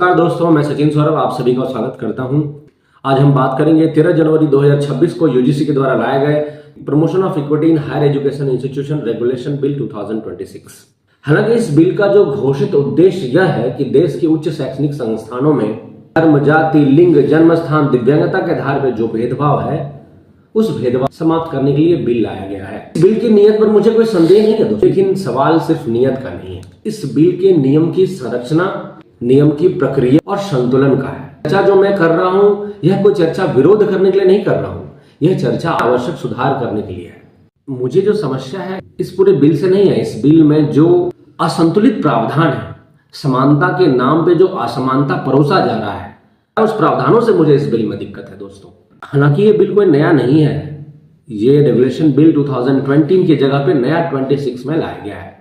नमस्कार दोस्तों, मैं सचिन सौरभ आप सभी का स्वागत करता हूं। आज हम बात करेंगे 13 जनवरी 2026 को यूजीसी के द्वारा लाए गए promotion of equity in higher education institution regulation bill 2026। हालांकि इस बिल का जो घोषित उद्देश्य यह है कि देश के उच्च शैक्षणिक संस्थानों में धर्म, जाति, लिंग, जन्म स्थान, दिव्यांगता के आधार पर जो भेदभाव है उस भेदभाव समाप्त करने के लिए बिल लाया गया है। इस बिल की नीयत पर मुझे कोई संदेह नहीं है दोस्तों, लेकिन सवाल सिर्फ नीयत का नहीं है। इस बिल के नियम की संरचना, नियम की प्रक्रिया और संतुलन का है। चर्चा जो मैं कर रहा हूं यह कोई चर्चा विरोध करने के लिए नहीं कर रहा हूं, यह चर्चा आवश्यक सुधार करने के लिए है। मुझे जो समस्या है इस पूरे बिल से नहीं है। इस बिल में जो असंतुलित प्रावधान है, समानता के नाम पे जो असमानता परोसा जा रहा है, उस प्रावधानों से मुझे इस बिल में दिक्कत है दोस्तों। हालांकि ये बिल कोई नया नहीं है, ये रेगुलेशन बिल 2020 की जगह पे नया 26 में लाया गया है।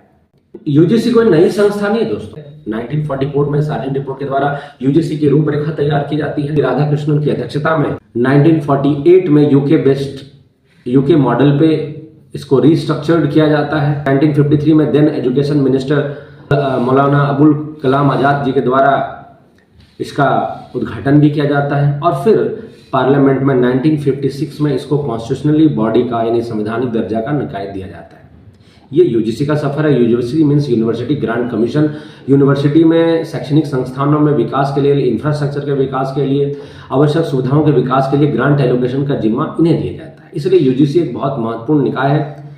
यूजीसी कोई नई संस्था नहीं है दोस्तों। 1944 में सार्जेंट रिपोर्ट के द्वारा यूजीसी की रूपरेखा तैयार की जाती है। राधाकृष्णन की अध्यक्षता में 1948 में यूके मॉडल पे इसको रिस्ट्रक्चर्ड किया जाता है। 1953 में then education minister Maulana Abul Kalam Azad ji के द्वारा इसका उद्घाटन भी किया जाता है और फिर पार्लियामेंट में 1956 में इसको कॉन्स्टिट्यूशनली बॉडी का यानी संवैधानिक दर्जा का निकाय दिया जाता है। ये यूजीसी का सफर है। UGC means university grant commission. University में शैक्षणिक संस्थानों में विकास के लिए, इंफ्रास्ट्रक्चर के विकास के लिए, आवश्यक सुविधाओं के विकास के लिए ग्रांट एलोकेशन का जिम्मा इन्हें दिया जाता है। इसलिए यूजीसी एक बहुत महत्वपूर्ण निकाय है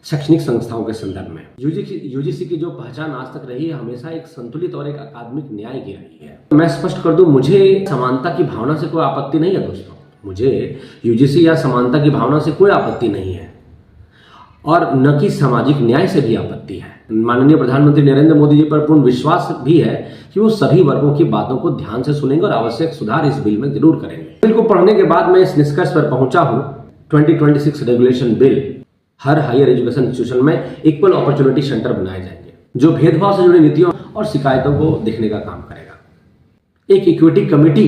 शैक्षणिक संस्थाओं के संदर्भ में। यूजीसी की जो पहचान आज तक रही है हमेशा एक संतुलित और एक अकादमिक न्याय की रही है। मैं स्पष्ट कर दूं, मुझे समानता की भावना से कोई आपत्ति नहीं है दोस्तों। मुझे यूजीसी या समानता की भावना से कोई आपत्ति नहीं है और न कि सामाजिक न्याय से भी आपत्ति है। माननीय प्रधानमंत्री नरेंद्र मोदी जी पर पूर्ण विश्वास भी है कि वो सभी वर्गों की बातों को ध्यान से सुनेंगे और आवश्यक सुधार इस बिल में जरूर करेंगे। बिल को पढ़ने के बाद मैं इस निष्कर्ष पर पहुंचा हूं, 2026 रेगुलेशन बिल हर हायर एजुकेशन इंस्टीट्यूशन में इक्वल अपॉर्चुनिटी सेंटर बनाए जाएंगे जो भेदभाव से जुड़ी नीतियों और शिकायतों को देखने का काम करेगा। एक इक्विटी कमेटी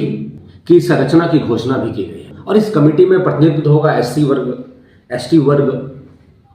की संरचना की घोषणा भी की गई है और इस कमेटी में प्रतिनिधित्व होगा एससी वर्ग, एसटी वर्ग,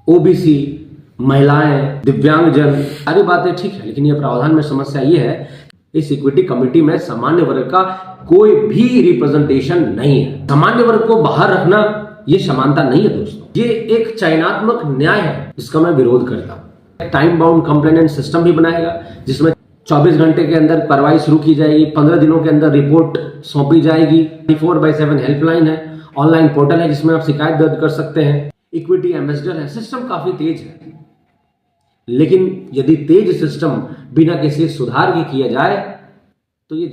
ओबीसी, महिलाएं, दिव्यांगजन। सारी बातें ठीक है, लेकिन यह प्रावधान में समस्या यह है इस इक्विटी कमेटी में सामान्य वर्ग का कोई भी रिप्रेजेंटेशन नहीं है। सामान्य वर्ग को बाहर रखना ये समानता नहीं है दोस्तों, ये एक चयनात्मक न्याय है जिसका मैं विरोध करता हूं। टाइम बाउंड कंप्लेनेंट सिस्टम भी बनाएगा जिसमें 24 घंटे के अंदर कार्रवाई शुरू की जाएगी, 15 दिनों के अंदर रिपोर्ट सौंपी जाएगी। 24/7 हेल्पलाइन है, ऑनलाइन पोर्टल है जिसमें आप शिकायत दर्ज कर सकते हैं। इक्विटी एम्बेसडर है। सिस्टम काफी तेज है, लेकिन यदि तेज सिस्टम बिना किसी सुधार के किया जाए तो ये